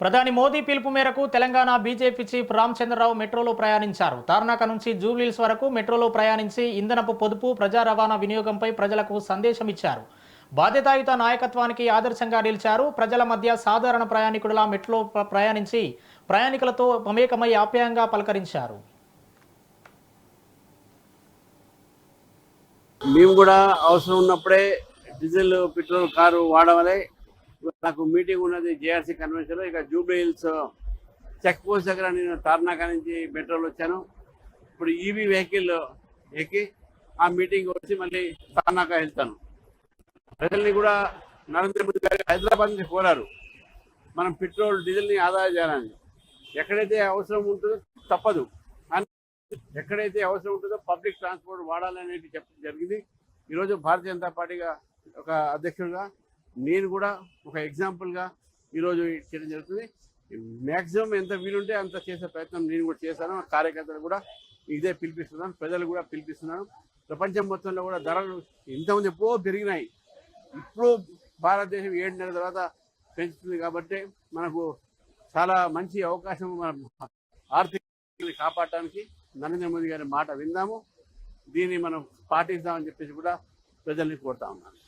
ప్రధాని మోదీ పిలుపు మేరకు తెలంగాణ బీజేపీ చీఫ్ రామచంద్రరావు మెట్రోలో ప్రయాణించారు. తార్నాక నుంచి జూబ్లీహిల్స్ వరకు మెట్రోలో ప్రయాణించి ఇంధనపు పొదుపు, ప్రజా రవాణా వినియోగంపై ప్రజలకు సందేశం ఇచ్చారు. బాధ్యతాయుత నాయకత్వానికి ఆదర్శంగా నిలిచారు. ప్రజల మధ్య సాధారణ ప్రయాణికుడిలా మెట్రో ప్రయాణించి ప్రయాణికులతో మమేకమై ఆప్యాయంగా పలకరించారు. మేము కూడా అవసరం ఉన్నప్పుడే డీజిల్ పెట్రోల్ కారు వాడవలే. నాకు మీటింగ్ ఉన్నది జేఆర్సీ కన్వెన్షన్లో. ఇక జూబ్లీహిల్స్ చెక్ పోస్ట్ దగ్గర నేను తార్నాక నుంచి మెట్రోలో వచ్చాను. ఇప్పుడు ఈవీ వెహికల్ ఎక్కి ఆ మీటింగ్ వచ్చి మళ్ళీ తార్నాక వెళ్తాను. ప్రజల్ని కూడా నరేంద్ర మోదీ గారు హైదరాబాద్ నుంచి కోరారు మనం పెట్రోల్ డీజిల్ని ఆదా చేయాలని. ఎక్కడైతే అవసరం ఉంటుందో తప్పదు, ఎక్కడైతే అవసరం ఉంటుందో పబ్లిక్ ట్రాన్స్పోర్ట్ వాడాలనేది చెప్పడం జరిగింది. ఈరోజు భారతీయ జనతా పార్టీగా ఒక అధ్యక్షుడిగా నేను కూడా ఒక ఎగ్జాంపుల్గా ఈరోజు చేయడం జరుగుతుంది. మ్యాక్సిమం ఎంత వీలుంటే అంత చేసే ప్రయత్నం నేను కూడా చేశాను. కార్యకర్తలు కూడా ఇదే పిలిపిస్తున్నాను, ప్రజలు కూడా పిలిపిస్తున్నాను. ప్రపంచం మొత్తంలో కూడా ధరలు ఇంతకుముందు ఎప్పుడో పెరిగినాయి. ఇప్పుడు భారతదేశం 7 నెలల తర్వాత పెంచుతుంది కాబట్టి మనకు చాలా మంచి అవకాశం మన ఆర్థిక కాపాడటానికి. నరేంద్ర మోదీ గారి మాట విందాము, దీన్ని మనం పాటిస్తామని చెప్పేసి కూడా ప్రజల్ని కోరుతా ఉన్నాను.